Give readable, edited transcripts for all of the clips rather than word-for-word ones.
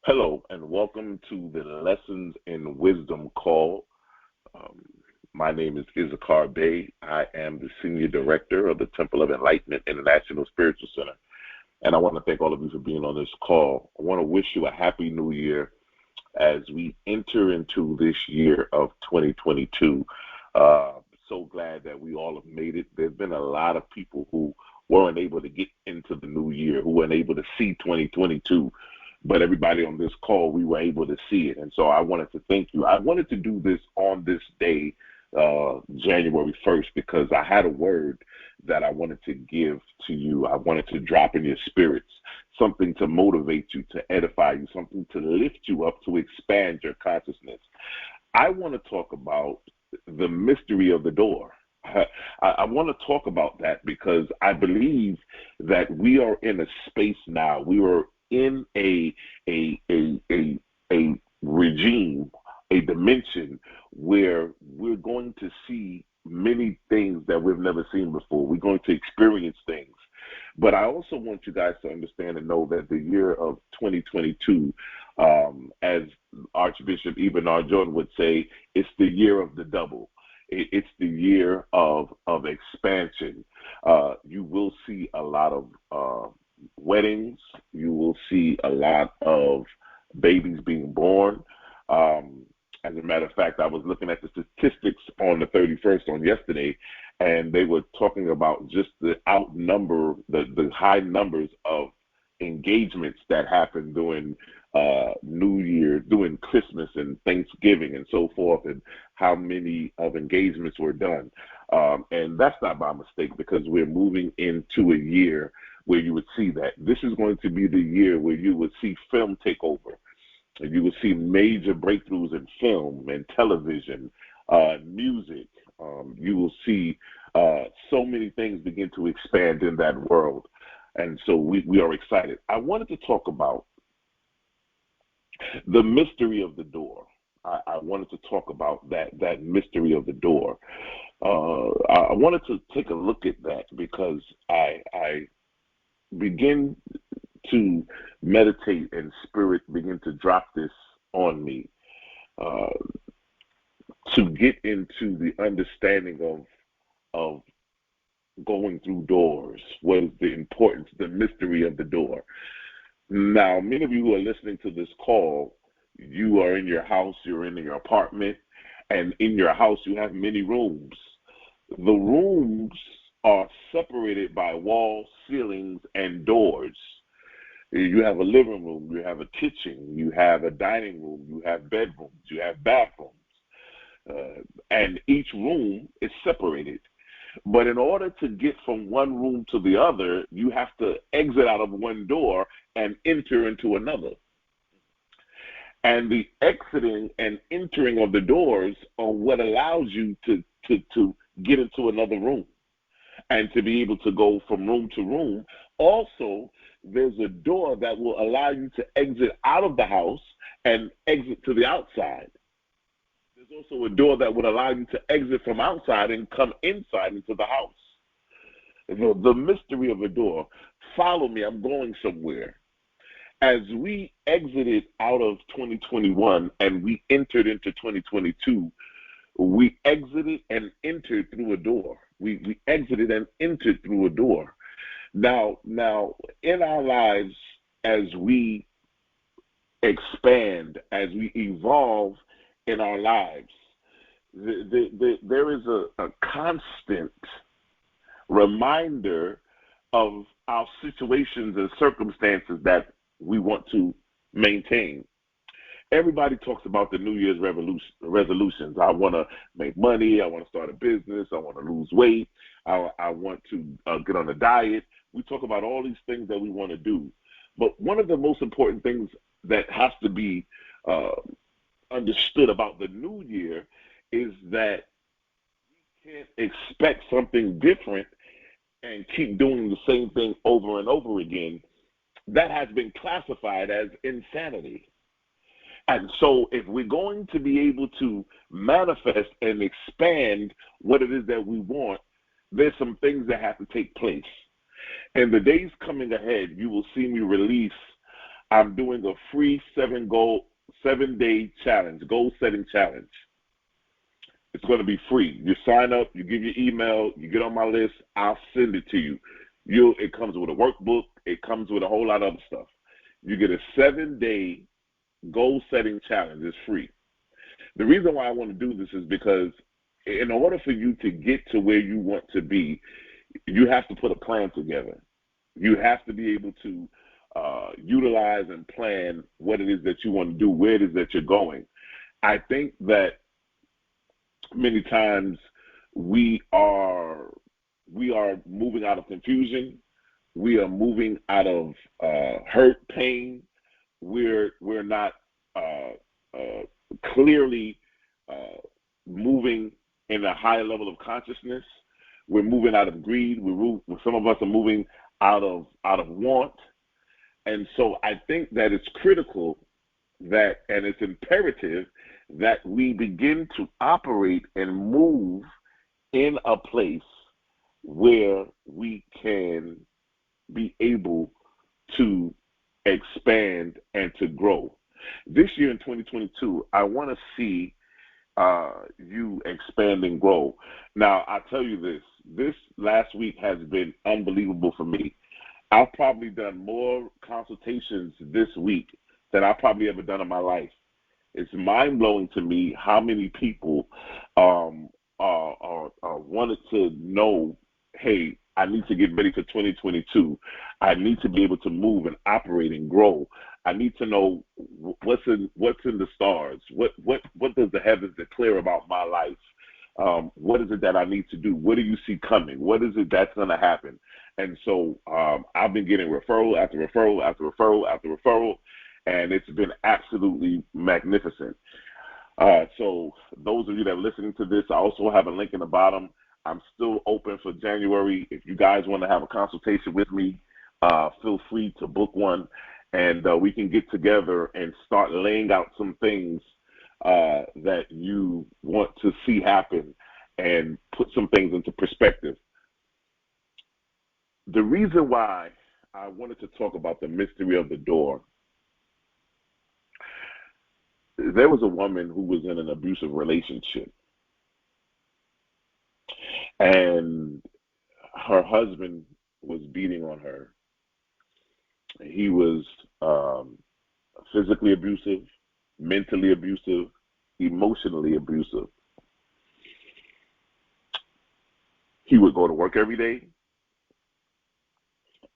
Hello, and welcome to the Lessons in Wisdom call. Um, my name is Issachar Bey. I am the Senior Director of the Temple of Enlightenment International Spiritual Center. And I want to thank all of you for being on this call. I want to wish you a happy new year as we enter into this year of 2022. So glad that we all have made it. There's been a lot of people who weren't able to get into the new year, who weren't able to see 2022. But everybody on this call, we were able to see it. And so I wanted to thank you. I wanted to do this on this day, January 1st, because I had a word that I wanted to give to you. I wanted to drop in your spirits, something to motivate you, to edify you, something to lift you up, to expand your consciousness. I want to talk about the mystery of the door. I want to talk about that because I believe that we are in a space now. We are in a regime, a dimension where we're going to see many things that we've never seen before. We're going to experience things. But I also want you guys to understand and know that the year of 2022, as Archbishop Ebenard Jordan would say, it's the year of the double. It's the year of expansion. You will see a lot of weddings. You will see a lot of babies being born. As a matter of fact, I was looking at the statistics on the 31st on yesterday, and they were talking about just the high numbers of engagements that happened during New Year, during Christmas and Thanksgiving and so forth, and how many of engagements were done. And that's not by mistake, because we're moving into a year where you would see that. This is going to be the year where you would see film take over. You would see major breakthroughs in film and television, music. You will see so many things begin to expand in that world. And so we are excited. I wanted to talk about the mystery of the door. I wanted to talk about that mystery of the door. I wanted to take a look at that because I begin to meditate and spirit begin to drop this on me, to get into the understanding of going through doors. What is the importance, the mystery of the door? Now, many of you who are listening to this call, you are in your house, you're in your apartment, and in your house you have many rooms. The rooms are separated by walls, ceilings, and doors. You have a living room, you have a kitchen, you have a dining room, you have bedrooms, you have bathrooms, and each room is separated. But in order to get from one room to the other, you have to exit out of one door and enter into another. And the exiting and entering of the doors are what allows you to get into another room and to be able to go from room to room. Also, there's a door that will allow you to exit out of the house and exit to the outside. There's also a door that would allow you to exit from outside and come inside into the house. The mystery of a door. Follow me, I'm going somewhere. As we exited out of 2021 and we entered into 2022, we exited and entered through a door. We exited and entered through a door. Now, in our lives, as we expand, as we evolve in our lives, there is a constant reminder of our situations and circumstances that we want to maintain. Everybody talks about the New Year's resolutions. I want to make money. I want to start a business. I want to lose weight. I want to get on a diet. We talk about all these things that we want to do. But one of the most important things that has to be understood about the new year is that we can't expect something different and keep doing the same thing over and over again. That has been classified as insanity. And so if we're going to be able to manifest and expand what it is that we want, there's some things that have to take place. In the days coming ahead, you will see me release I'm doing a free 7-day challenge, goal setting challenge. It's going to be free. You sign up, you give your email, you get on my list, I'll send it to you. It comes with a workbook. It comes with a whole lot of other stuff. You get a 7-day goal setting challenge. It's free. The reason why I want to do this is because in order for you to get to where you want to be, you have to put a plan together. You have to be able to utilize and plan what it is that you want to do, where it is that you're going. I think that many times we are moving out of confusion. We are moving out of hurt, pain. We're not clearly moving in a higher level of consciousness. We're moving out of greed. Some of us are moving out of want. And so I think that it's critical that, and it's imperative that we begin to operate and move in a place where we can be able to expand and to grow. This year in 2022, I want to see you expand and grow. Now, I'll tell you this last week has been unbelievable for me. I've probably done more consultations this week than I've probably ever done in my life. It's mind-blowing to me how many people wanted to know, hey, I need to get ready for 2022. I need to be able to move and operate and grow. I need to know what's in the stars. What does the heavens declare about my life? What is it that I need to do? What do you see coming? What is it that's going to happen? And so I've been getting referral after referral after referral after referral, and it's been absolutely magnificent. So those of you that are listening to this, I also have a link in the bottom. I'm still open for January. If you guys want to have a consultation with me, feel free to book one, and we can get together and start laying out some things that you want to see happen and put some things into perspective. The reason why I wanted to talk about the mystery of the door, there was a woman who was in an abusive relationship, and her husband was beating on her. He was physically abusive, mentally abusive, emotionally abusive. He would go to work every day,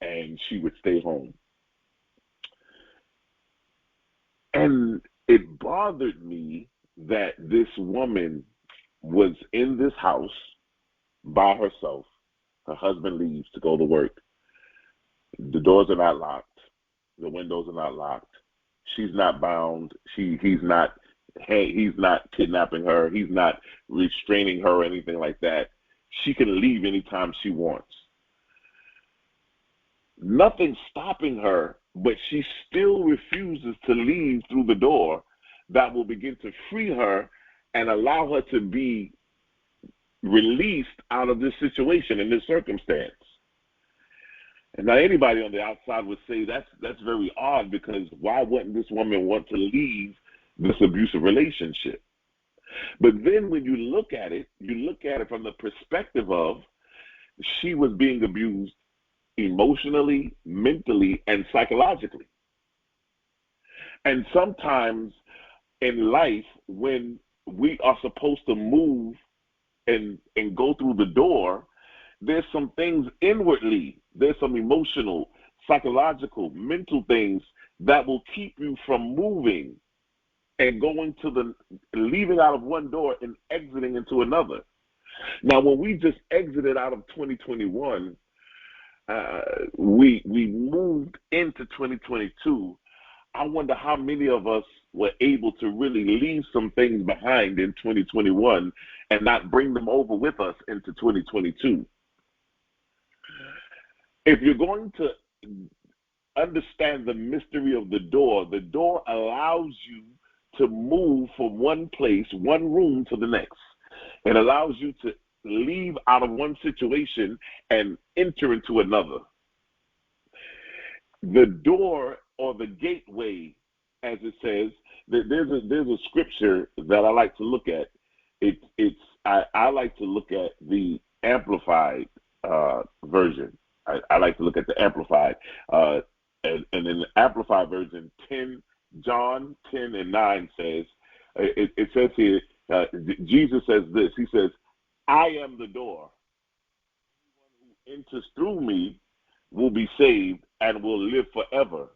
and she would stay home. And it bothered me that this woman was in this house by herself. Her husband leaves to go to work. The doors are not locked. The windows are not locked. She's not bound. He's not kidnapping her. He's not restraining her or anything like that. She can leave anytime she wants. Nothing's stopping her, but she still refuses to leave through the door that will begin to free her and allow her to be released out of this situation and this circumstance. And now anybody on the outside would say that's very odd, because why wouldn't this woman want to leave this abusive relationship? But then when you look at it from the perspective of she was being abused emotionally, mentally, and psychologically. And sometimes in life, when we are supposed to move and go through the door, there's some things inwardly, there's some emotional, psychological, mental things that will keep you from moving and going to leaving out of one door and exiting into another. Now, when we just exited out of 2021, we moved into 2022. I wonder how many of us were able to really leave some things behind in 2021 and not bring them over with us into 2022. If you're going to understand the mystery of the door allows you to move from one place, one room to the next. It allows you to leave out of one situation and enter into another. The door or the gateway, as it says. There's a scripture that I like to look at. I like to look at the amplified version. I like to look at the amplified, and in the amplified version, John 10:9 says, it says here, Jesus says this. He says, "I am the door. Anyone who enters through me will be saved and will live forever,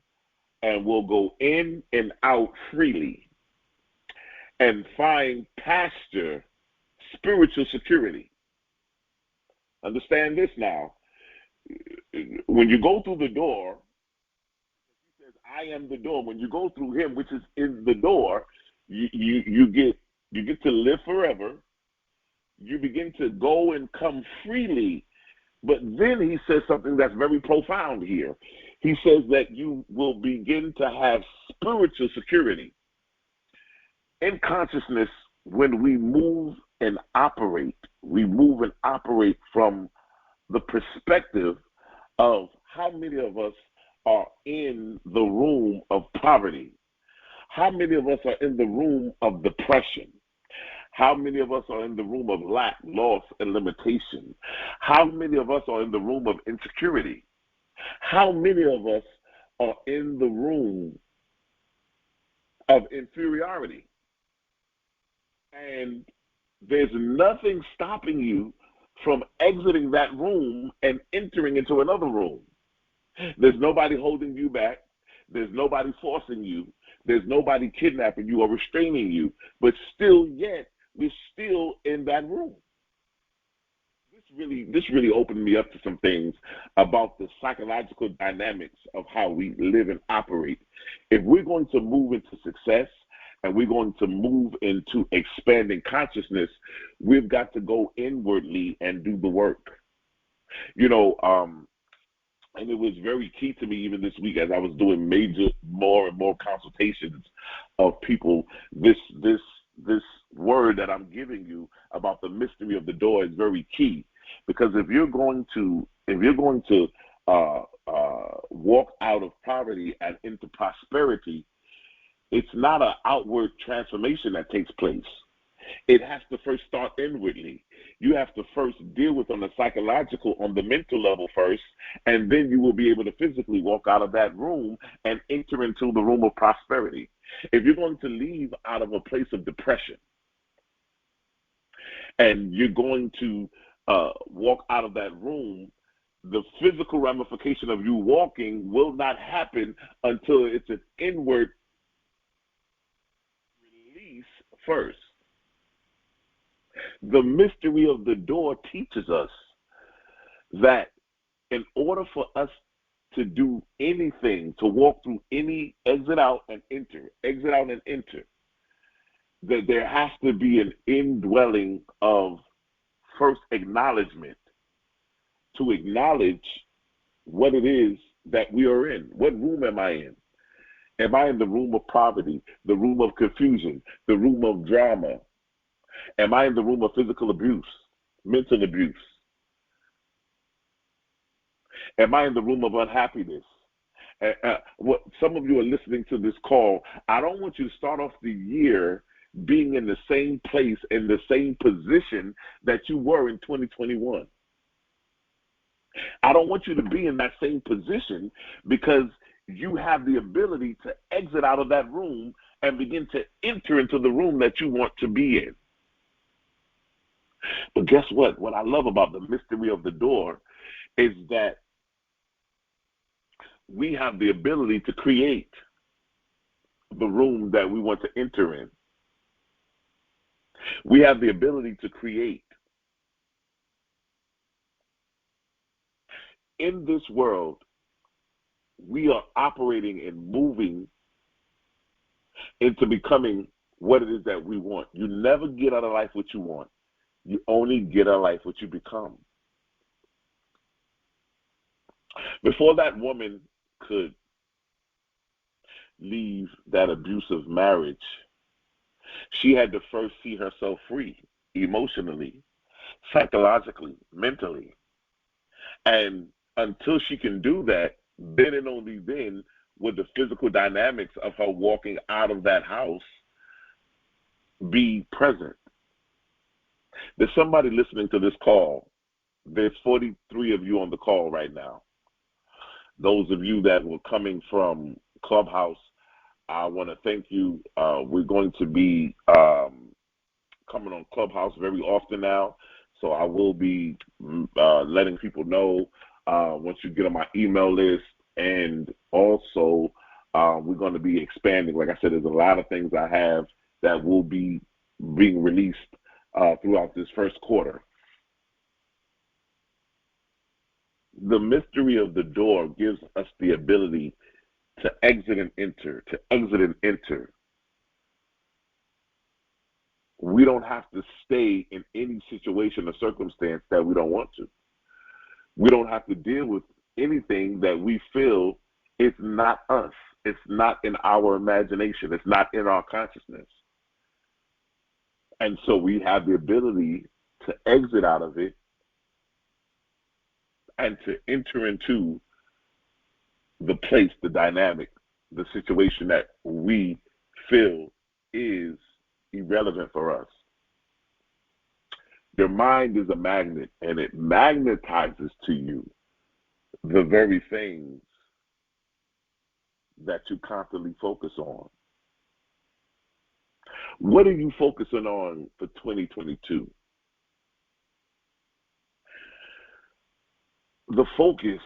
and will go in and out freely and find pasture, spiritual security." Understand this now. When you go through the door, he says, "I am the door." When you go through him, which is in the door, you get to live forever. You begin to go and come freely. But then he says something that's very profound here. He says that you will begin to have spiritual security. In consciousness, when we move and operate from the perspective of how many of us are in the room of poverty, how many of us are in the room of depression, how many of us are in the room of lack, loss, and limitation, how many of us are in the room of insecurity, how many of us are in the room of inferiority. And there's nothing stopping you from exiting that room and entering into another room. There's nobody holding you back. There's nobody forcing you. There's nobody kidnapping you or restraining you. But still yet, we're still in that room. This really opened me up to some things about the psychological dynamics of how we live and operate. If we're going to move into success and we're going to move into expanding consciousness, we've got to go inwardly and do the work. And it was very key to me even this week as I was doing more and more consultations of people. This word that I'm giving you about the mystery of the door is very key, because if you're going to walk out of poverty and into prosperity, it's not an outward transformation that takes place. It has to first start inwardly. You have to first deal with on the psychological, on the mental level first, and then you will be able to physically walk out of that room and enter into the room of prosperity. If you're going to leave out of a place of depression and you're going to walk out of that room, the physical ramification of you walking will not happen until it's an inward release first. The mystery of the door teaches us that in order for us to do anything, to walk through any exit out and enter, that there has to be an indwelling of first acknowledgement, to acknowledge what it is that we are in. What room am I in? Am I in the room of poverty, the room of confusion, the room of drama? Am I in the room of physical abuse, mental abuse? Am I in the room of unhappiness? What some of you are listening to this call, I don't want you to start off the year being in the same place, in the same position that you were in 2021. I don't want you to be in that same position, because you have the ability to exit out of that room and begin to enter into the room that you want to be in. But guess what? What I love about the mystery of the door is that we have the ability to create the room that we want to enter in. We have the ability to create. In this world, we are operating and moving into becoming what it is that we want. You never get out of life what you want. You only get out of life what you become. Before that woman could leave that abusive marriage, she had to first see herself free emotionally, psychologically, mentally. And until she can do that, then and only then would the physical dynamics of her walking out of that house be present? There's somebody listening to this call. There's 43 of you on the call right now. Those of you that were coming from Clubhouse, I want to thank you. We're going to be coming on Clubhouse very often now, so I will be letting people know once you get on my email list, and also we're going to be expanding. Like I said, there's a lot of things I have that will be being released throughout this first quarter. The mystery of the door gives us the ability to exit and enter, to exit and enter. We don't have to stay in any situation or circumstance that we don't want to. We don't have to deal with anything that we feel is not us. It's not in our imagination. It's not in our consciousness. And so we have the ability to exit out of it and to enter into the place, the dynamic, the situation that we feel is irrelevant for us. Your mind is a magnet, and it magnetizes to you the very things that you constantly focus on. What are you focusing on for 2022? The focus,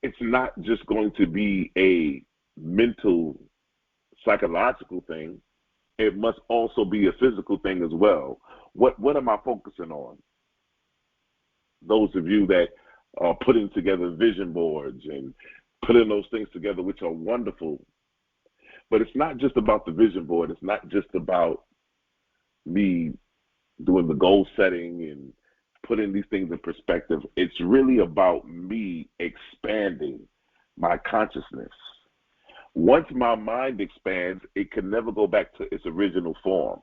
it's not just going to be a mental, psychological thing. It must also be a physical thing as well. What am I focusing on? Those of you that are putting together vision boards and putting those things together, which are wonderful. But it's not just about the vision board. It's not just about me doing the goal setting and putting these things in perspective. It's really about me expanding my consciousness. Once my mind expands, it can never go back to its original form.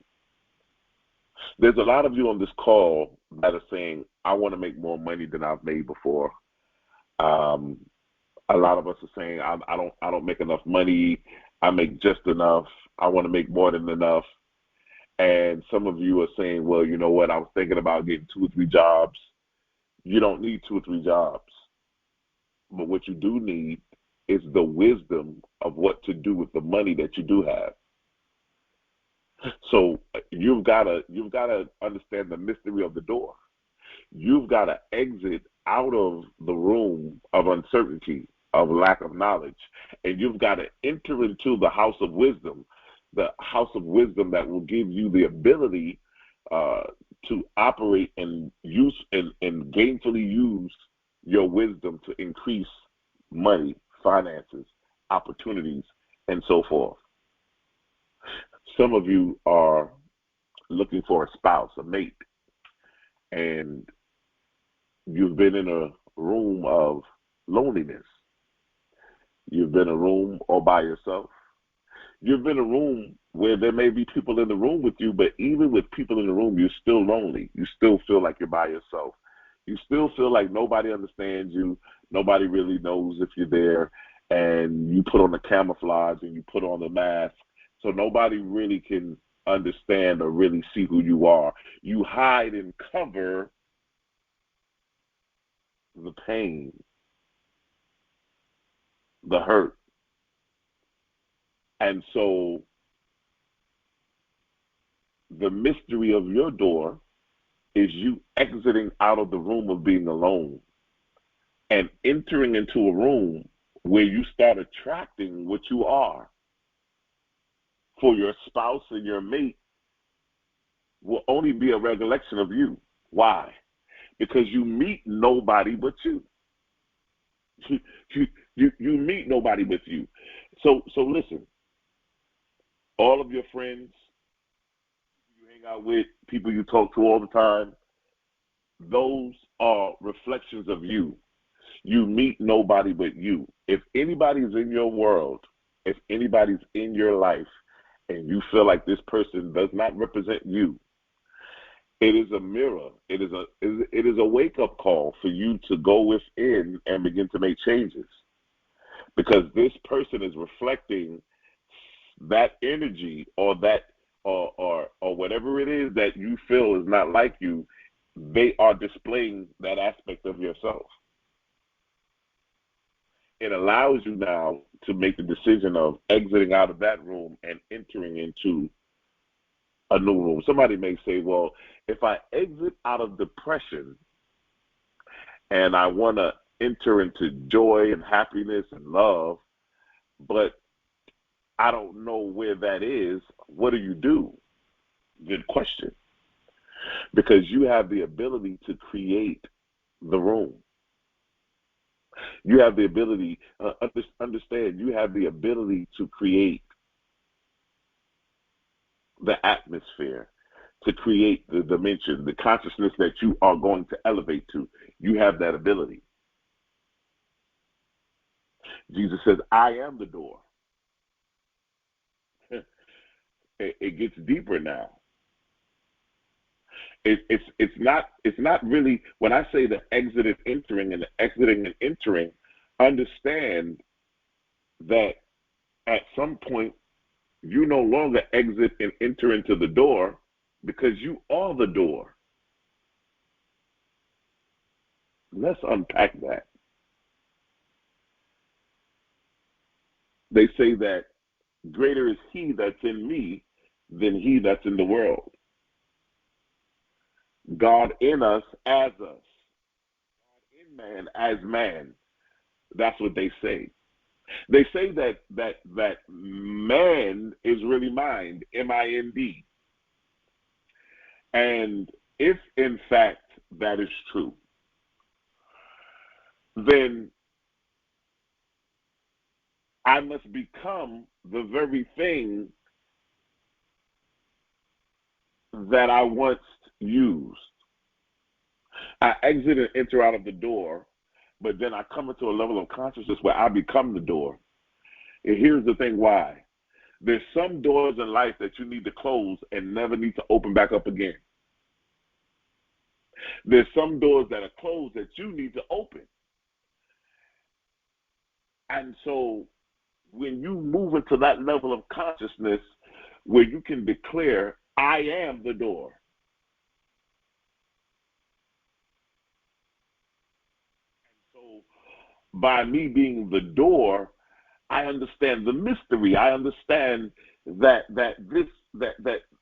There's a lot of you on this call that are saying, I want to make more money than I've made before. A lot of us are saying, I don't make enough money. I make just enough. I want to make more than enough. And some of you are saying, well, you know what? I was thinking about getting 2 or 3 jobs. You don't need 2 or 3 jobs. But what you do need is the wisdom of what to do with the money that you do have. So you've got to understand the mystery of the door. You've got to exit out of the room of uncertainty, of lack of knowledge, and you've got to enter into the house of wisdom that will give you the ability to operate and use and gainfully use your wisdom to increase money, finances, opportunities, and so forth. Some of you are looking for a spouse, a mate, and you've been in a room of loneliness. You've been in a room all by yourself. You've been in a room where there may be people in the room with you, but even with people in the room, you're still lonely. You still feel like you're by yourself. You still feel like nobody understands you. Nobody really knows if you're there. And you put on the camouflage and you put on the mask. So nobody really can understand or really see who you are. You hide and cover the pain, the hurt. And so the mystery of your door is you exiting out of the room of being alone and entering into a room where you start attracting what you are. For your spouse and your mate will only be a recollection of you. Why? Because you meet nobody but you. You meet nobody but you. So listen, all of your friends you hang out with, people you talk to all the time, those are reflections of you. You meet nobody but you. If anybody's in your world, if anybody's in your life, and you feel like this person does not represent you, it is a mirror. It is a wake-up call for you to go within and begin to make changes. because this person is reflecting that energy or that or whatever it is that you feel is not like you. They are displaying that aspect of yourself. It allows you now to make the decision of exiting out of that room and entering into a new room. Somebody may say, well, if I exit out of depression and I want to enter into joy and happiness and love, but I don't know where that is, what do? Good question. Because you have the ability to create the room. You have the ability, understand, you have the ability to create the atmosphere, to create the dimension, the consciousness that you are going to elevate to. You have that ability. Jesus says, I am the door. It gets deeper now. It's not really, when I say the exit and entering and the exiting and entering, understand that at some point you no longer exit and enter into the door because you are the door. Let's unpack that. They say that greater is he that's in me than he that's in the world. God in us as us. God in man as man. That's what they say. They say that man is really mind, M-I-N-D. And if in fact that is true, then I must become the very thing that I once used. I exit and enter out of the door, but then I come into a level of consciousness where I become the door. And here's the thing why. There's some doors in life that you need to close and never need to open back up again. There's some doors that are closed that you need to open. And so when you move into that level of consciousness where you can declare, I am the door. And so by me being the door, I understand the mystery. I understand that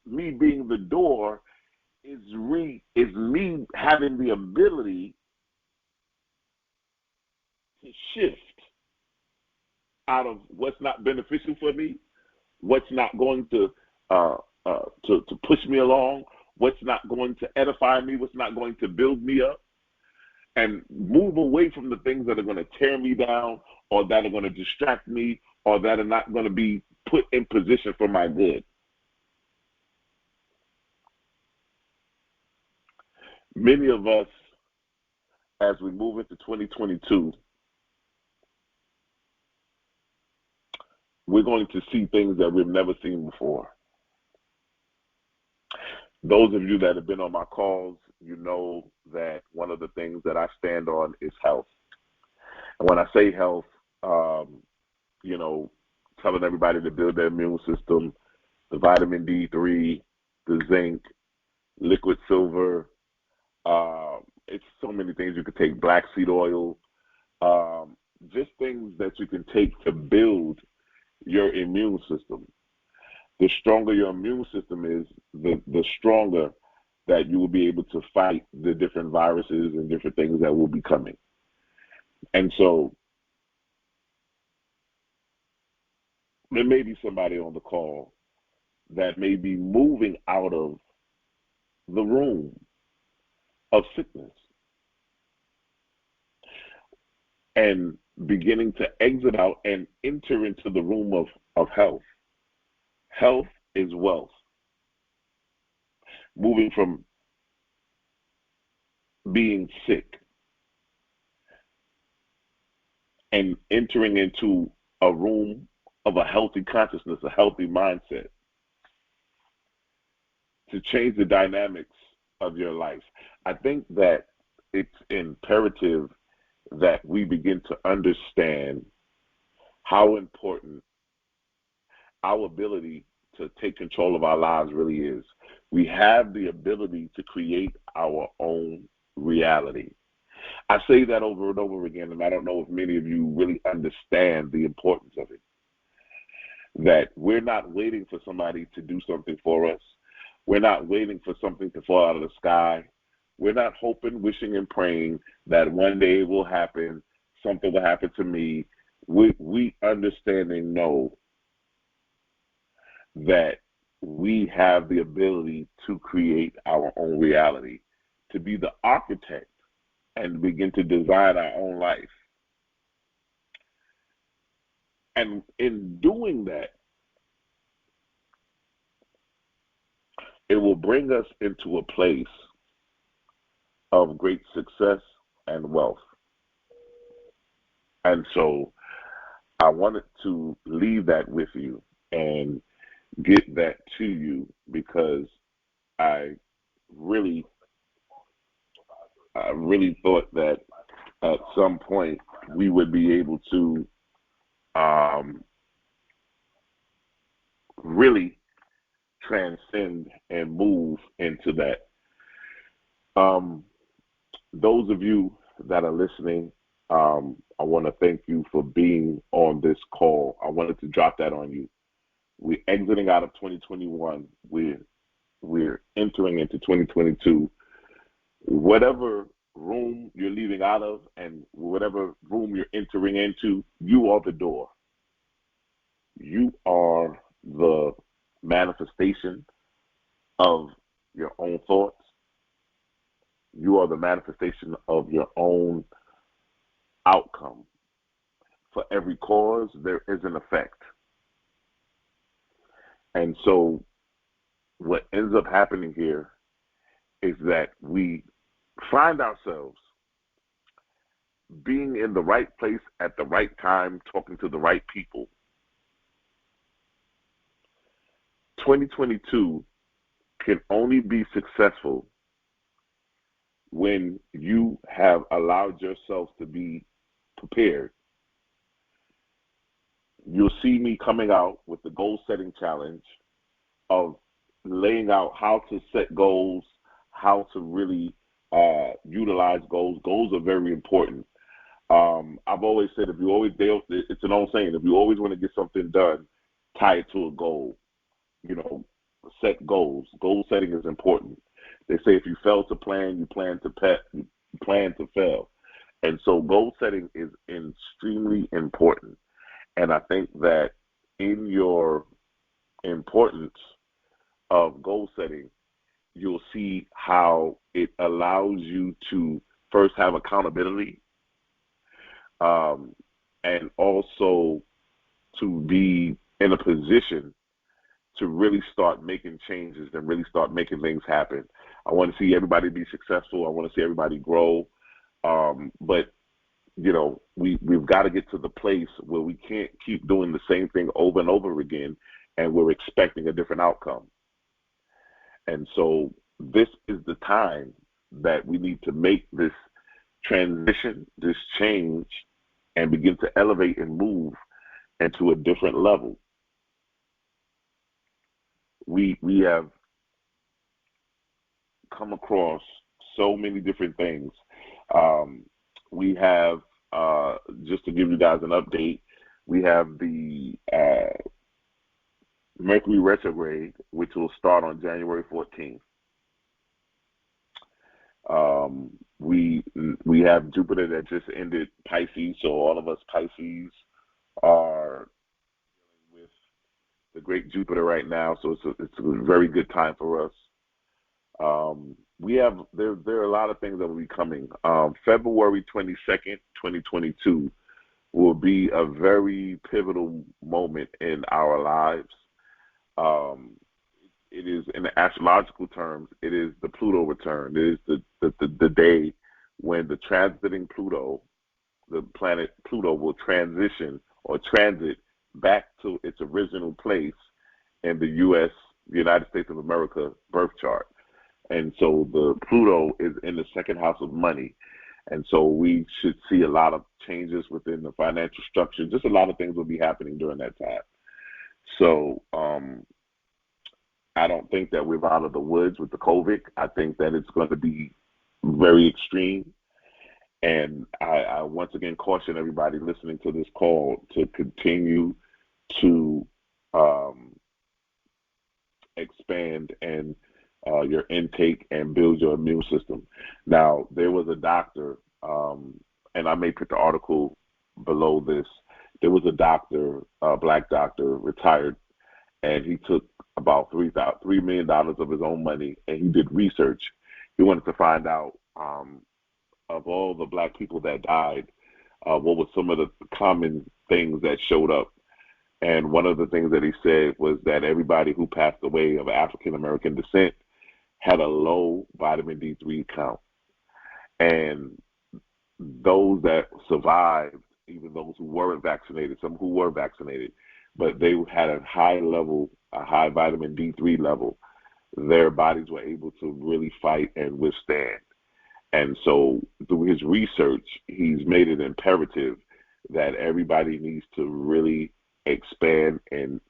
me being the door is me having the ability to shift out of what's not beneficial for me, what's not going to push me along, what's not going to edify me, what's not going to build me up, and move away from the things that are going to tear me down or that are going to distract me or that are not going to be put in position for my good. Many of us, as we move into 2022, we're going to see things that we've never seen before. Those of you that have been on my calls, you know that one of the things that I stand on is health. And when I say health, telling everybody to build their immune system, the vitamin D3, the zinc, liquid silver, it's so many things you could take, black seed oil, just things that you can take to build your immune system. The stronger your immune system is, the stronger that you will be able to fight the different viruses and different things that will be coming. And so there may be somebody on the call that may be moving out of the room of sickness and beginning to exit out and enter into the room of health. Health is wealth. Moving from being sick and entering into a room of a healthy consciousness, a healthy mindset, to change the dynamics of your life. I think that it's imperative that we begin to understand how important our ability to take control of our lives really is. We have the ability to create our own reality. I say that over and over again, and I don't know if many of you really understand the importance of it. That we're not waiting for somebody to do something for us. We're not waiting for something to fall out of the sky. We're not hoping, wishing, and praying that one day it will happen, something will happen to me. We understand and know that we have the ability to create our own reality, to be the architect and begin to design our own life. And in doing that, it will bring us into a place of great success and wealth. And so I wanted to leave that with you and get that to you, because I really thought that at some point we would be able to really transcend and move into that. Those of you that are listening, I want to thank you for being on this call. I wanted to drop that on you. We're exiting out of 2021. We're entering into 2022. Whatever room you're leaving out of and whatever room you're entering into, you are the door. You are the manifestation of your own thoughts. You are the manifestation of your own outcome. For every cause, there is an effect. And so what ends up happening here is that we find ourselves being in the right place at the right time, talking to the right people. 2022 can only be successful when you have allowed yourself to be prepared. You'll see me coming out with the goal setting challenge of laying out how to set goals, how to really utilize goals. Goals are very important. I've always said, it's an old saying, if you always want to get something done, tie it to a goal. Set goals. Goal setting is important. They say if you fail to plan, you plan to fail. And so goal setting is extremely important. And I think that in your importance of goal setting, you'll see how it allows you to first have accountability, and also to be in a position to really start making changes and really start making things happen. I want to see everybody be successful. I want to see everybody grow. But we've got to get to the place where we can't keep doing the same thing over and over again, and we're expecting a different outcome. And so this is the time that we need to make this transition, this change, and begin to elevate and move into a different level. We have come across so many different things. We have, just to give you guys an update, we have the Mercury retrograde, which will start on January 14th. We have Jupiter that just ended Pisces, so all of us Pisces are dealing with the great Jupiter right now, so it's a very good time for us. There are a lot of things that will be coming. February 22nd, 2022 will be a very pivotal moment in our lives. It is, in the astrological terms, it is the Pluto return. It is the day when the transiting Pluto, the planet Pluto, will transition or transit back to its original place in the United States of America birth chart. And so the Pluto is in the second house of money. And so we should see a lot of changes within the financial structure. Just a lot of things will be happening during that time. So I don't think that we're out of the woods with the COVID. I think that it's going to be very extreme. And I once again caution everybody listening to this call to continue to expand and your intake and build your immune system. Now, there was a doctor, and I may put the article below this. There was a doctor, a black doctor, retired, and he took about $3 million of his own money, and he did research. He wanted to find out of all the black people that died, what were some of the common things that showed up. And one of the things that he said was that everybody who passed away of African American descent had a low vitamin D3 count. And those that survived, even those who weren't vaccinated, some who were vaccinated, but they had a high level, a high vitamin D3 level, their bodies were able to really fight and withstand. And so through his research, he's made it imperative that everybody needs to really expand and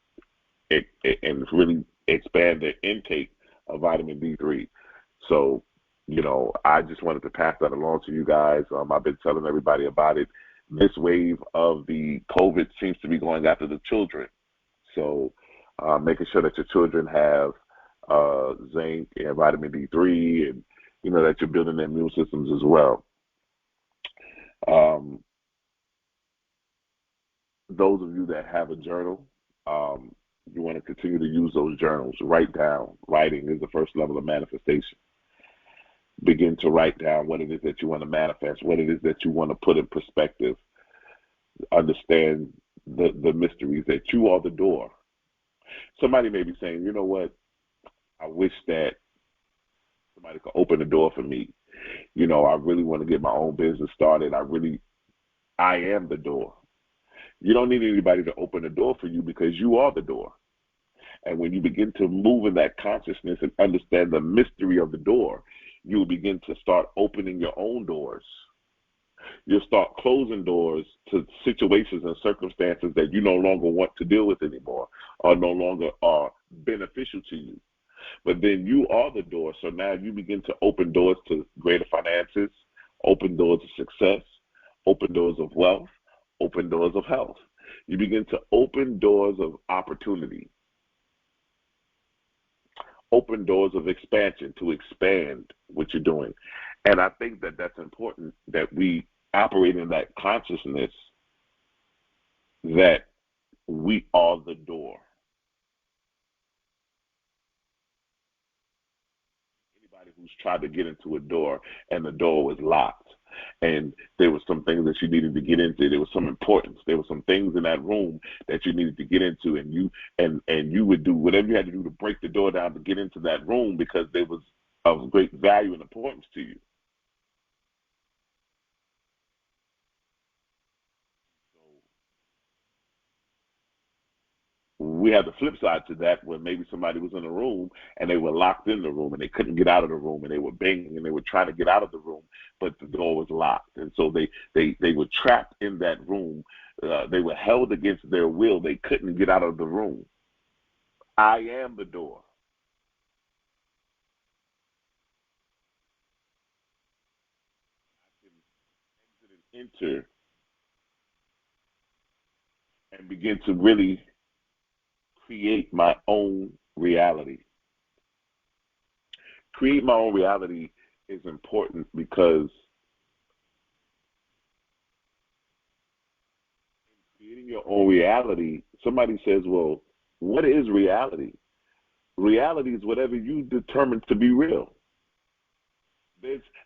really expand their intake of vitamin D3. So, you know, I just wanted to pass that along to you guys. I've been telling everybody about it. This wave of the COVID seems to be going after the children. So making sure that your children have zinc and vitamin D3, and, you know, that you're building their immune systems as well. Those of you that have a journal, you want to continue to use those journals. Write down. Writing is the first level of manifestation. Begin to write down what it is that you want to manifest, what it is that you want to put in perspective. Understand the mysteries that you are the door. Somebody may be saying, you know what, I wish that somebody could open the door for me. You know, I really want to get my own business started. I am the door. You don't need anybody to open the door for you because you are the door. And when you begin to move in that consciousness and understand the mystery of the door, you'll begin to start opening your own doors. You'll start closing doors to situations and circumstances that you no longer want to deal with anymore or no longer are beneficial to you. But then you are the door, so now you begin to open doors to greater finances, open doors of success, open doors of wealth, open doors of health. You begin to open doors of opportunity, open doors of expansion to expand what you're doing. And I think that that's important, that we operate in that consciousness that we are the door. Anybody who's tried to get into a door and the door was locked, and there were some things that you needed to get into, there was some importance, there were some things in that room that you needed to get into, and you would do whatever you had to do to break the door down to get into that room because there was of great value and importance to you. We have the flip side to that, where maybe somebody was in a room and they were locked in the room and they couldn't get out of the room, and they were banging and they were trying to get out of the room, but the door was locked. And so they were trapped in that room. They were held against their will. They couldn't get out of the room. I am the door. I can exit and enter and begin to really create my own reality. Create my own reality is important because creating your own reality, somebody says, well, what is reality? Reality is whatever you determine to be real.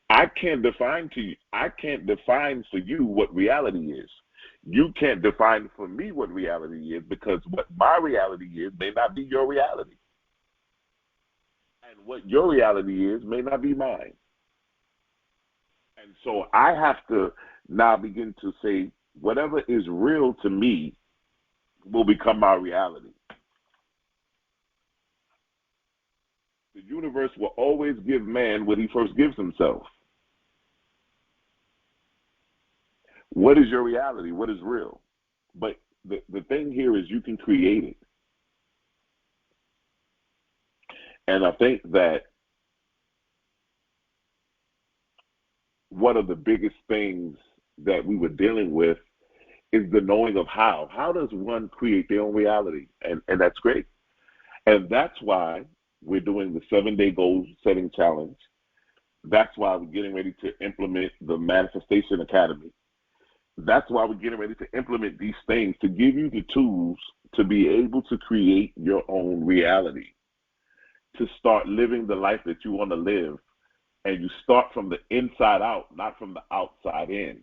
I can't define for you what reality is. You can't define for me what reality is, because what my reality is may not be your reality. And what your reality is may not be mine. And so I have to now begin to say, whatever is real to me will become my reality. The universe will always give man what he first gives himself. What is your reality? What is real? But the thing here is you can create it. And I think that one of the biggest things that we were dealing with is the knowing of how. How does one create their own reality? And that's great. And that's why we're doing the 7-day goal setting challenge. That's why we're getting ready to implement the Manifestation Academy. That's why we're getting ready to implement these things to give you the tools to be able to create your own reality, to start living the life that you want to live. And you start from the inside out, not from the outside in.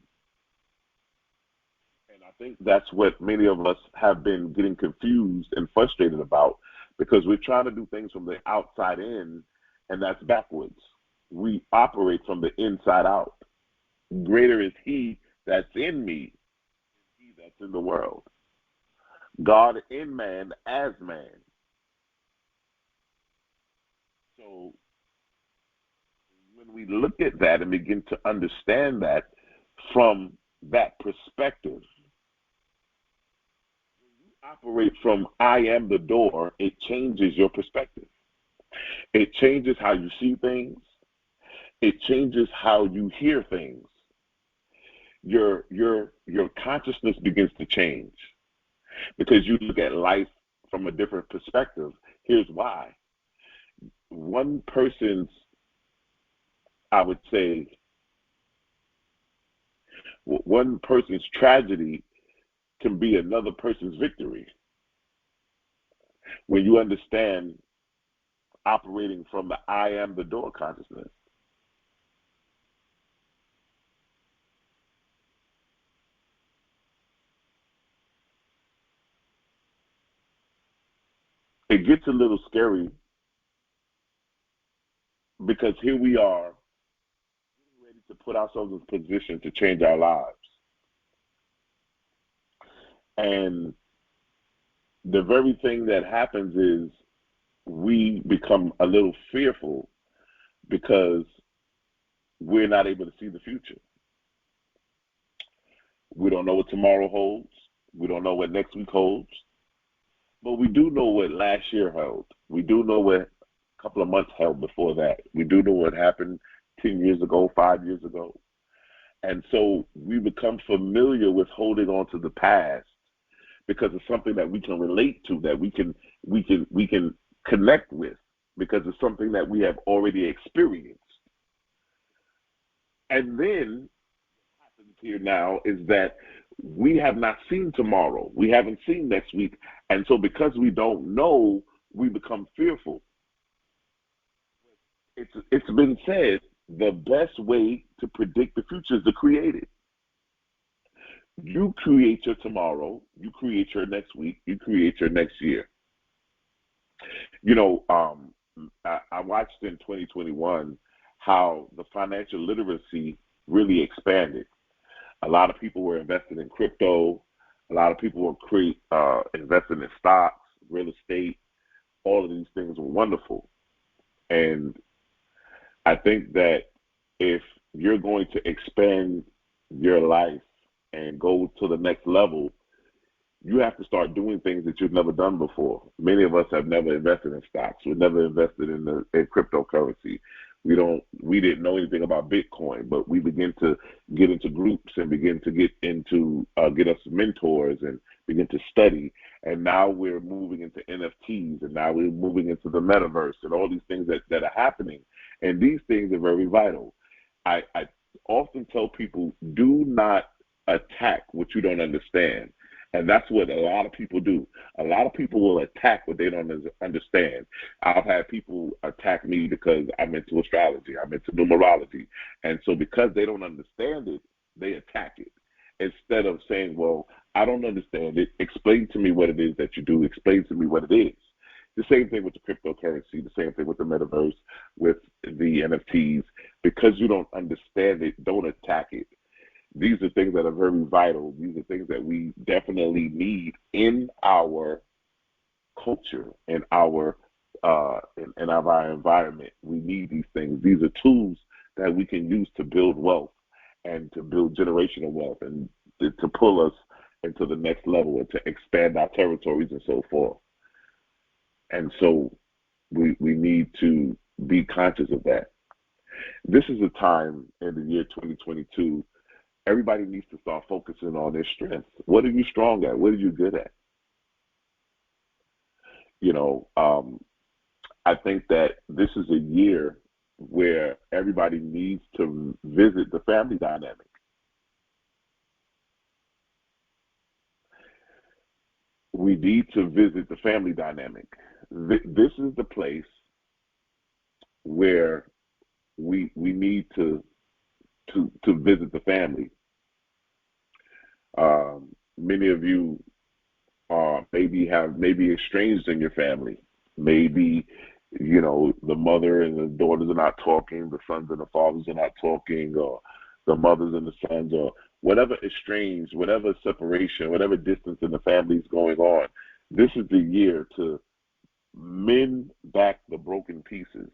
And I think that's what many of us have been getting confused and frustrated about, because we're trying to do things from the outside in, and that's backwards. We operate from the inside out. Greater is he that's in me than he that's in the world. God in man as man. So when we look at that and begin to understand that from that perspective, when you operate from I am the door, it changes your perspective. It changes how you see things. It changes how you hear things. Your consciousness begins to change because you look at life from a different perspective. Here's why. One person's, I would say, one person's tragedy can be another person's victory. When you understand operating from the I am the door consciousness. It gets a little scary because here we are ready to put ourselves in a position to change our lives. And the very thing that happens is we become a little fearful because we're not able to see the future. We don't know what tomorrow holds. We don't know what next week holds. But we do know what last year held. We do know what a couple of months held before that. We do know what happened 10 years ago, 5 years ago. And so we become familiar with holding on to the past because it's something that we can relate to, that we can connect with, because it's something that we have already experienced. And then what happens here now is that we have not seen tomorrow. We haven't seen next week. And so because we don't know, we become fearful. It's been said, the best way to predict the future is to create it. You create your tomorrow, you create your next week, you create your next year. You know, I watched in 2021 how the financial literacy really expanded. A lot of people were investing in crypto. A lot of people were investing in stocks, real estate. All of these things were wonderful. And I think that if you're going to expand your life and go to the next level, you have to start doing things that you've never done before. Many of us have never invested in stocks. We've never invested in cryptocurrency. We didn't know anything about Bitcoin, but we begin to get into groups and begin to get us mentors and begin to study. And now we're moving into NFTs, and now we're moving into the metaverse and all these things that are happening. And these things are very vital. I often tell people, do not attack what you don't understand. And that's what a lot of people do. A lot of people will attack what they don't understand. I've had people attack me because I'm into astrology, I'm into numerology. And so because they don't understand it, they attack it. Instead of saying, well, I don't understand it. Explain to me what it is that you do. Explain to me what it is. The same thing with the cryptocurrency, the same thing with the metaverse, with the NFTs. Because you don't understand it, don't attack it. These are things that are very vital. These are things that we definitely need in our culture, in our environment. We need these things. These are tools that we can use to build wealth and to build generational wealth. And to pull us into the next level and to expand our territories and so forth. And so we need to be conscious of that. This is a time in the year 2022, everybody needs to start focusing on their strengths. What are you strong at? What are you good at? You know, I think that this is a year where everybody needs to visit the family dynamic. We need to visit the family dynamic. This is the place where we need to visit the family. Many of you maybe estranged in your family. Maybe, you know, the mother and the daughters are not talking, the sons and the fathers are not talking, or the mothers and the sons, or whatever estranged, whatever separation, whatever distance in the family is going on. This is the year to mend back the broken pieces.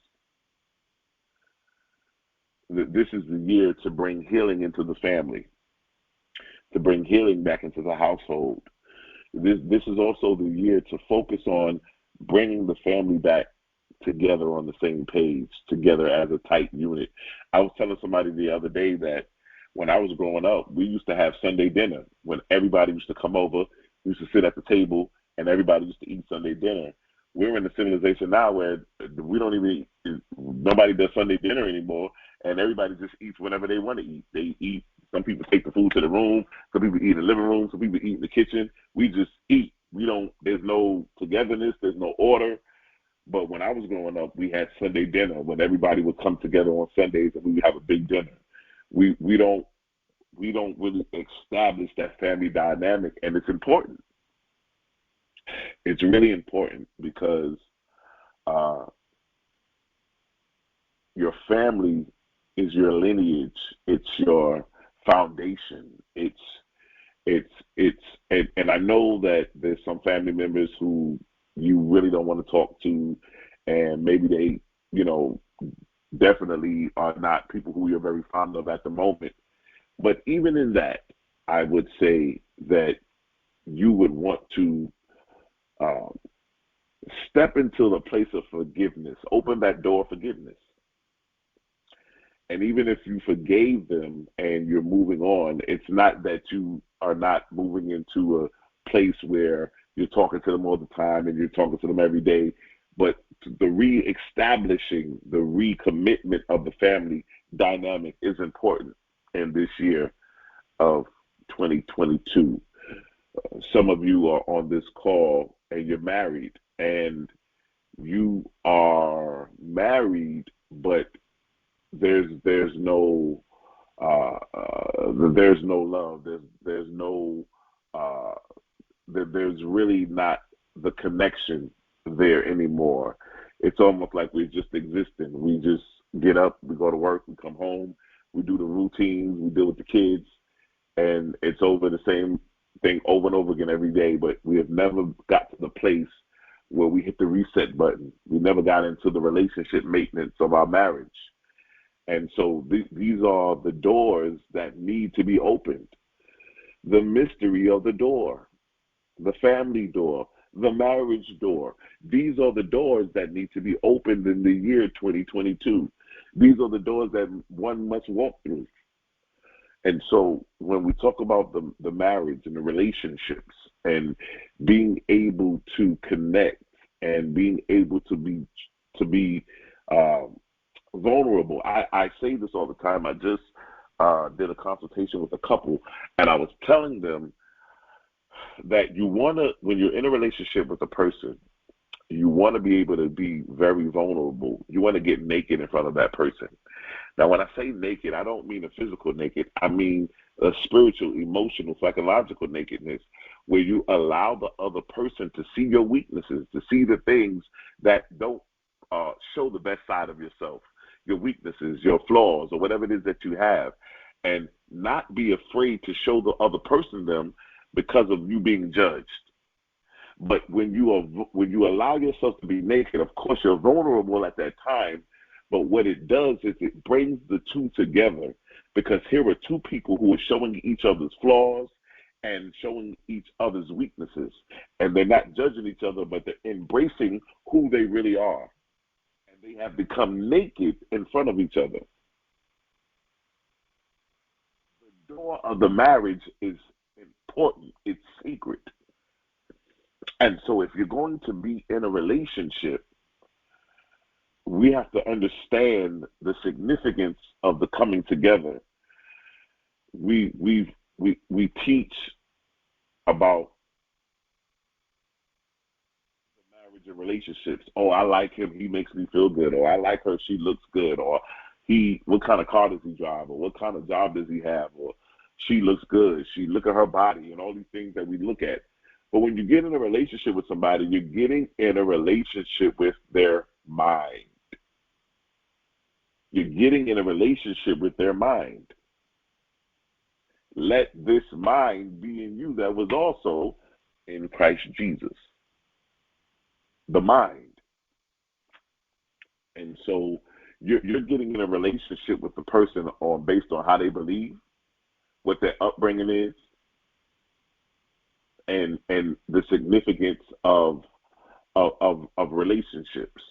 This is the year to bring healing into the family, to bring healing back into the household. This is also the year to focus on bringing the family back together on the same page, together as a tight unit. I was telling somebody the other day that when I was growing up, we used to have Sunday dinner when everybody used to come over. We used to sit at the table and everybody used to eat Sunday dinner. We're in a civilization now where we don't even eat, nobody does Sunday dinner anymore, and everybody just eats whenever they want to eat. They eat. Some people take the food to the room. Some people eat in the living room. Some people eat in the kitchen. We just eat. There's no togetherness. There's no order. But when I was growing up, we had Sunday dinner when everybody would come together on Sundays and we would have a big dinner. We don't really establish that family dynamic, and it's important. It's really important because your family is your lineage. It's your foundation. And I know that there's some family members who you really don't want to talk to, and maybe they, you know, definitely are not people who you're very fond of at the moment. But even in that, I would say that you would want to step into the place of forgiveness, open that door of forgiveness. And even if you forgave them and you're moving on, it's not that you are not moving into a place where you're talking to them all the time and you're talking to them every day, but the re-establishing, the recommitment of the family dynamic is important in this year of 2022. Some of you are on this call and you're married, and you are married, but there's no love. There's really not the connection there anymore. It's almost like we're just existing. We just get up, we go to work, we come home, we do the routines, we deal with the kids, and it's over the same thing over and over again every day. But we have never got to the place where we hit the reset button. We never got into the relationship maintenance of our marriage. And so these are the doors that need to be opened. The mystery of the door, the family door, the marriage door. These are the doors that need to be opened in the year 2022. These are the doors that one must walk through. And so when we talk about the marriage and the relationships and being able to connect and being able to be vulnerable, I say this all the time. I just did a consultation with a couple, and I was telling them that when you're in a relationship with a person, you want to be able to be very vulnerable. You want to get naked in front of that person. Now, when I say naked, I don't mean a physical naked. I mean a spiritual, emotional, psychological nakedness, where you allow the other person to see your weaknesses, to see the things that don't show the best side of yourself, your weaknesses, your flaws, or whatever it is that you have, and not be afraid to show the other person them because of you being judged. But when you allow yourself to be naked, of course you're vulnerable at that time, but what it does is it brings the two together, because here are two people who are showing each other's flaws, and showing each other's weaknesses. And they're not judging each other, but they're embracing who they really are. And they have become naked in front of each other. The door of the marriage is important. It's secret. And so if you're going to be in a relationship, we have to understand the significance of the coming together. We teach about the marriage and relationships. Oh, I like him, he makes me feel good. Or I like her, she looks good. Or what kind of car does he drive? Or what kind of job does he have? Or she looks good. Look at her body, and all these things that we look at. But when you get in a relationship with somebody, you're getting in a relationship with their mind. You're getting in a relationship with their mind. Let this mind be in you that was also in Christ Jesus. The mind. And so you're getting in a relationship with the person based on how they believe, what their upbringing is, and the significance of relationships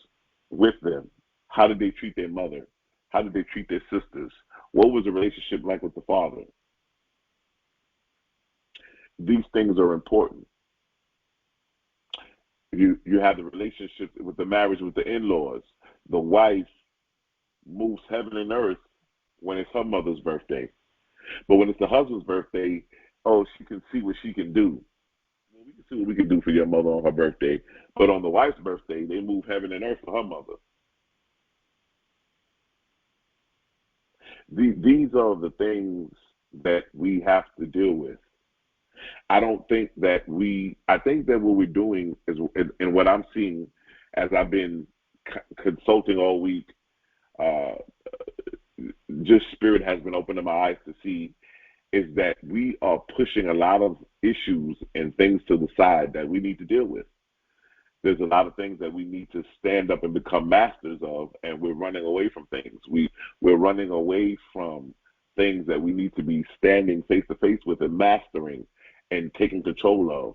with them. How did they treat their mother? How did they treat their sisters? What was the relationship like with the father? These things are important. You have the relationship with the marriage with the in-laws. The wife moves heaven and earth when it's her mother's birthday. But when it's the husband's birthday, she can see what she can do. We can see what we can do for your mother on her birthday. But on the wife's birthday, they move heaven and earth for her mother. These are the things that we have to deal with. I think that what we're doing is, and what I'm seeing as I've been consulting all week, just spirit has been opening my eyes to see, is that we are pushing a lot of issues and things to the side that we need to deal with. There's a lot of things that we need to stand up and become masters of, and we're running away from things. We're running away from things that we need to be standing face to face with and mastering and taking control of.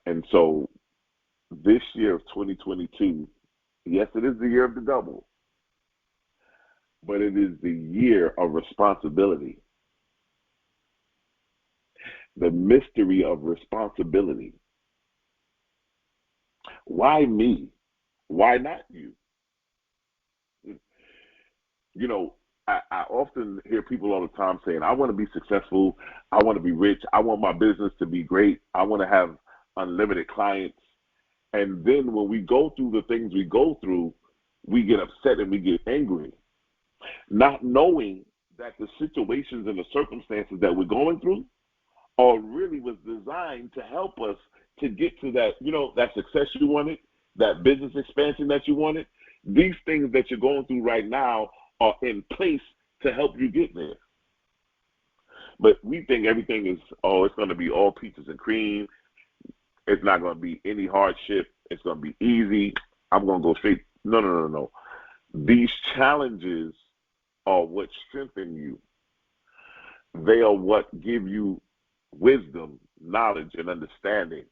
And so this year of 2022, yes, it is the year of the double, but it is the year of responsibility. The mystery of responsibility. Why me? Why not you? You know, I often hear people all the time saying, I want to be successful. I want to be rich. I want my business to be great. I want to have unlimited clients. And then when we go through the things we go through, we get upset and we get angry, not knowing that the situations and the circumstances that we're going through are really was designed to help us to get to that, that success you wanted, that business expansion that you wanted. These things that you're going through right now are in place to help you get there. But we think everything is, it's going to be all peaches and cream. It's not going to be any hardship. It's going to be easy. I'm going to go straight. No. These challenges are what strengthen you. They are what give you wisdom, knowledge, and understanding.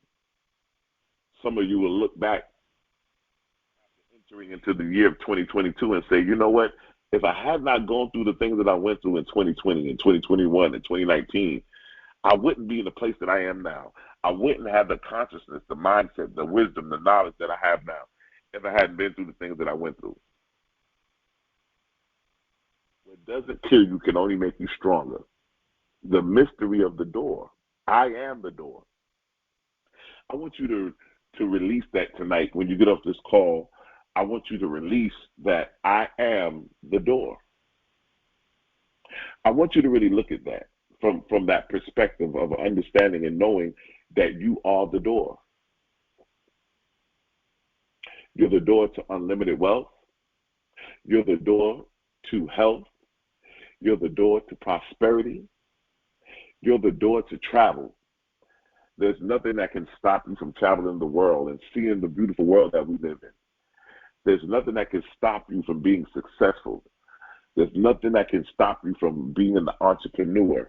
Some of you will look back after entering into the year of 2022 and say, you know what? If I had not gone through the things that I went through in 2020 and 2021 and 2019, I wouldn't be in the place that I am now. I wouldn't have the consciousness, the mindset, the wisdom, the knowledge that I have now if I hadn't been through the things that I went through. What doesn't kill you can only make you stronger. The mystery of the door. I am the door. I want you to release that tonight. When you get off this call, I want you to release that I am the door. I want you to really look at that from that perspective of understanding and knowing that you are the door. You're the door to unlimited wealth. You're the door to health. You're the door to prosperity. You're the door to travel. There's nothing that can stop you from traveling the world and seeing the beautiful world that we live in. There's nothing that can stop you from being successful. There's nothing that can stop you from being an entrepreneur,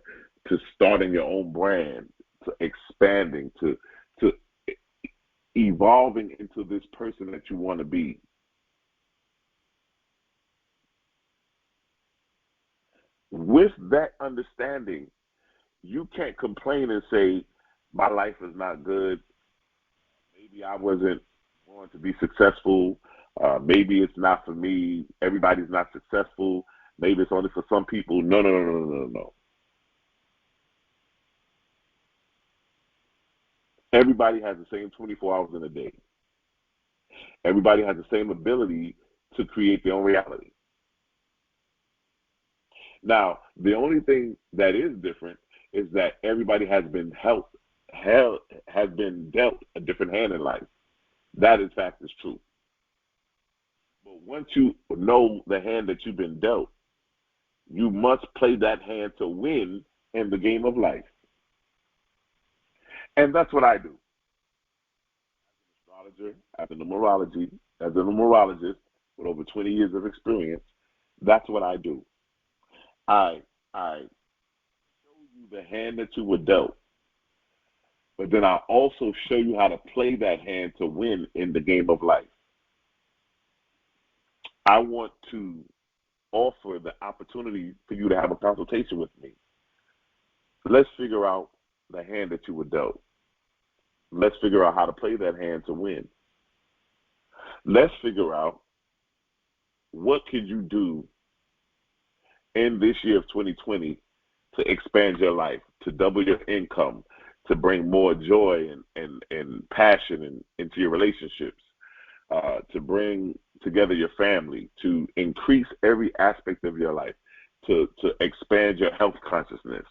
to starting your own brand, to expanding, to evolving into this person that you want to be. With that understanding, you can't complain and say, my life is not good. Maybe I wasn't born to be successful. Maybe it's not for me. Everybody's not successful. Maybe it's only for some people. No, no, no, no, no, no. Everybody has the same 24 hours in a day. Everybody has the same ability to create their own reality. Now, the only thing that is different is that everybody has been dealt a different hand in life. That, in fact, is true. But once you know the hand that you've been dealt, you must play that hand to win in the game of life. And that's what I do. As an astrologer, as a numerologist with over 20 years of experience, that's what I do. I show you the hand that you were dealt, but then I also show you how to play that hand to win in the game of life. I want to offer the opportunity for you to have a consultation with me. Let's figure out the hand that you were dealt. Let's figure out how to play that hand to win. Let's figure out what could you do in this year of 2020 to expand your life, to double your income, to bring more joy and passion into your relationships, to bring together your family, to increase every aspect of your life, to expand your health consciousness.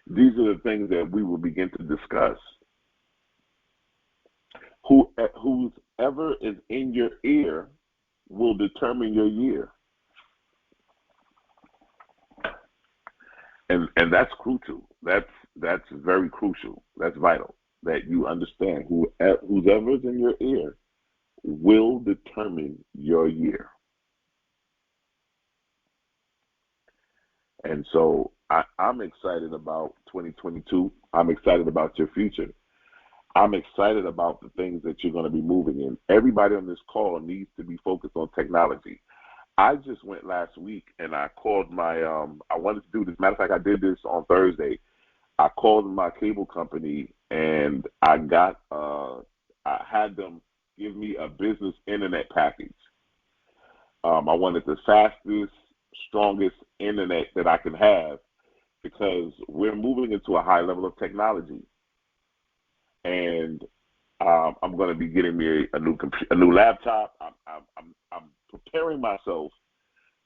These are the things that we will begin to discuss. Whoever is in your ear will determine your year. And that's crucial. That's very crucial. That's vital that you understand whoever's in your ear will determine your year. And so I'm excited about 2022. I'm excited about your future. I'm excited about the things that you're going to be moving in. Everybody on this call needs to be focused on technology. I just went last week and I called I wanted to do this. Matter of fact, I did this on Thursday. I called my cable company and I had them give me a business internet package. I wanted the fastest, strongest internet that I can have because we're moving into a high level of technology. And I'm going to be getting me a new laptop. I'm preparing myself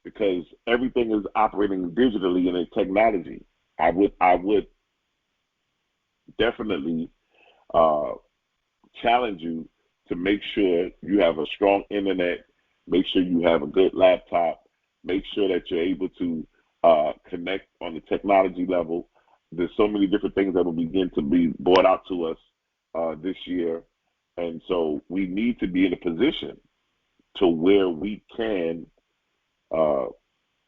because everything is operating digitally in a technology. I would definitely challenge you to make sure you have a strong internet, make sure you have a good laptop, make sure that you're able to connect on the technology level. There's so many different things that will begin to be brought out to us this year. And so we need to be in a position to where we can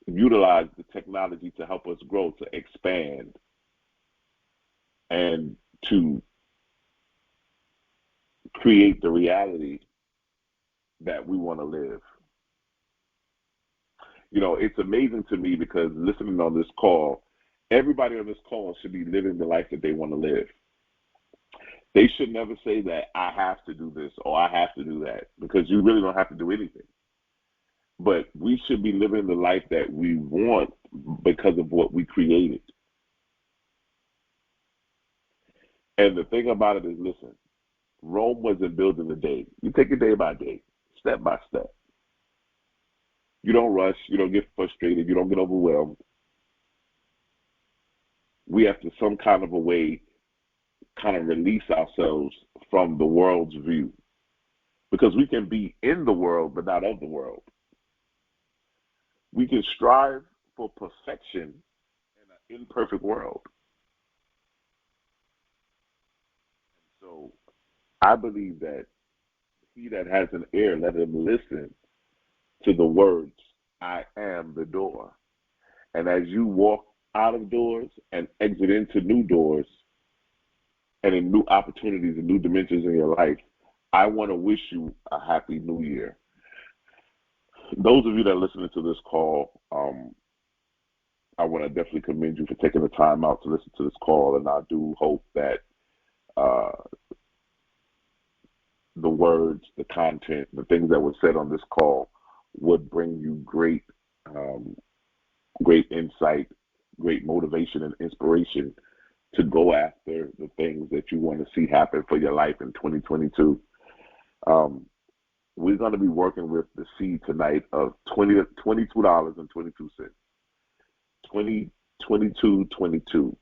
utilize the technology to help us grow, to expand, and to create the reality that we want to live. You know, it's amazing to me because listening on this call, everybody on this call should be living the life that they want to live. They should never say that I have to do this or I have to do that, because you really don't have to do anything. But we should be living the life that we want because of what we created. And the thing about it is, listen, Rome wasn't built in a day. You take it day by day, step by step. You don't rush. You don't get frustrated. You don't get overwhelmed. We have to some kind of a way kind of release ourselves from the world's view, because we can be in the world but not of the world. We can strive for perfection in an imperfect world. So I believe that he that has an ear, let him listen to the words, I am the door. And as you walk out of doors and exit into new doors and in new opportunities and new dimensions in your life, I want to wish you a happy new year. Those of you that are listening to this call, I want to definitely commend you for taking the time out to listen to this call, and I do hope that the words, the content, the things that were said on this call would bring you great insight, great motivation and inspiration to go after the things that you want to see happen for your life in 2022. We're going to be working with the seed tonight of $22.22. 22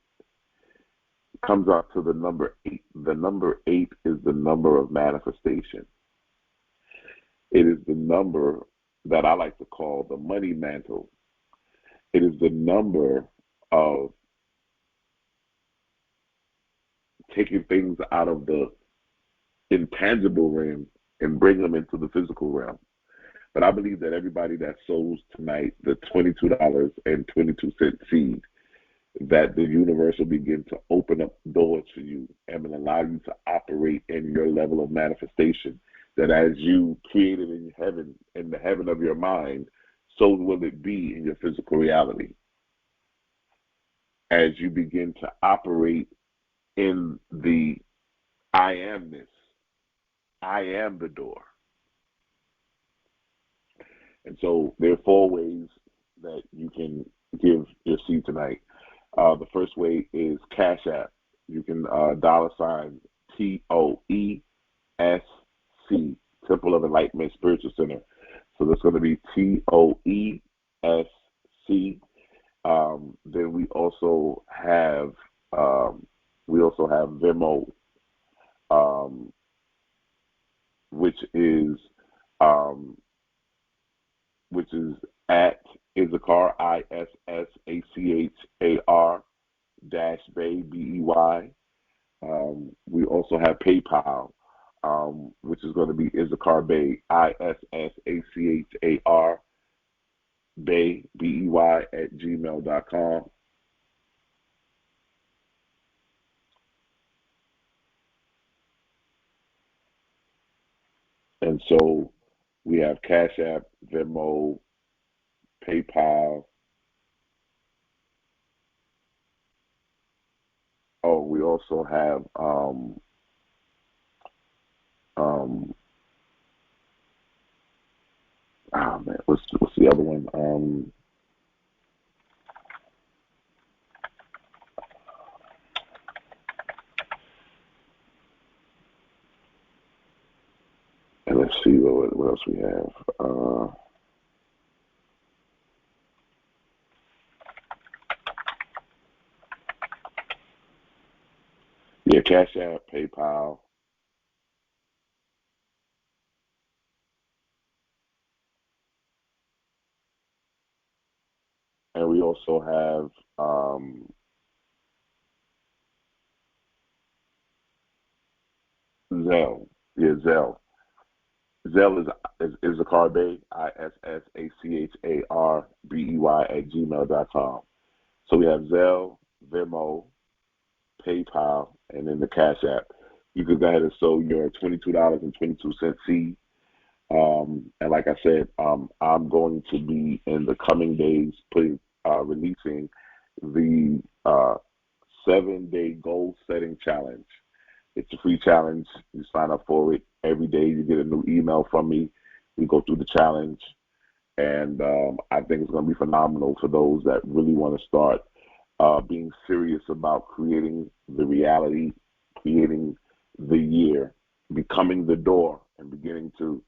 comes out to the number 8. The number 8 is the number of manifestation. It is the number that I like to call the money mantle. It is the number of taking things out of the intangible realm and bring them into the physical realm. But I believe that everybody that sows tonight the $22.22 seed, that the universe will begin to open up doors for you and will allow you to operate in your level of manifestation. That as you create it in heaven, in the heaven of your mind, so will it be in your physical reality. As you begin to operate in the I amness, I am the door. And so there are 4 ways that you can give your seed tonight. The first way is Cash App. You can $ TOESC, Temple of Enlightenment Spiritual Center. So that's going to be TOESC. Then we also have VENMO, which is at Issachar, ISSACHAR -Bey, BEY. We also have PayPal, which is going to be Issachar Bey, ISSACHAR Bey, BEY @gmail.com. And so we have Cash App, Venmo, PayPal. Oh, we also have what's the other one? And let's see what else we have. Yeah, Cash App, PayPal. And we also have ZELLE. Yeah, ZELLE. ZELLE is Issachar Bey, ISSACHARBEY @gmail.com. So we have ZELLE, Venmo, PayPal, and then the Cash App. You can go ahead and sow your $22.22 seed. And like I said, I'm going to be in the coming days releasing the 7-day goal setting challenge. It's a free challenge. You sign up for it. Every day you get a new email from me. We go through the challenge. And I think it's going to be phenomenal for those that really want to start being serious about creating the reality, creating the year, becoming the door, and beginning to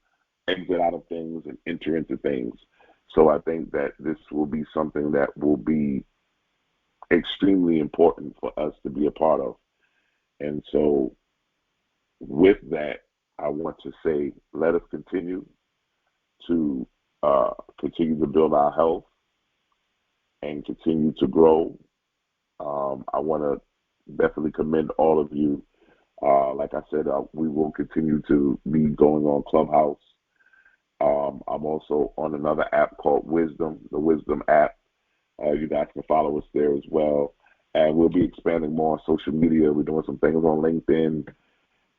exit out of things and enter into things. So I think that this will be something that will be extremely important for us to be a part of. And so with that, I want to say, let us continue to build our health and continue to grow. I want to definitely commend all of you. Like I said, we will continue to be going on Clubhouse. I'm also on another app called Wisdom, the Wisdom app. You guys can follow us there as well. And we'll be expanding more on social media. We're doing some things on LinkedIn,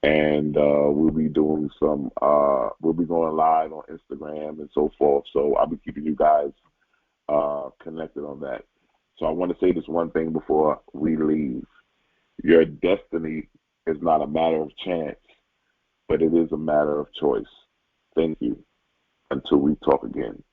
and we'll be doing we'll be going live on Instagram and so forth. So I'll be keeping you guys connected on that. So I want to say this one thing before we leave. Your destiny is not a matter of chance, but it is a matter of choice. Thank you. Until we talk again.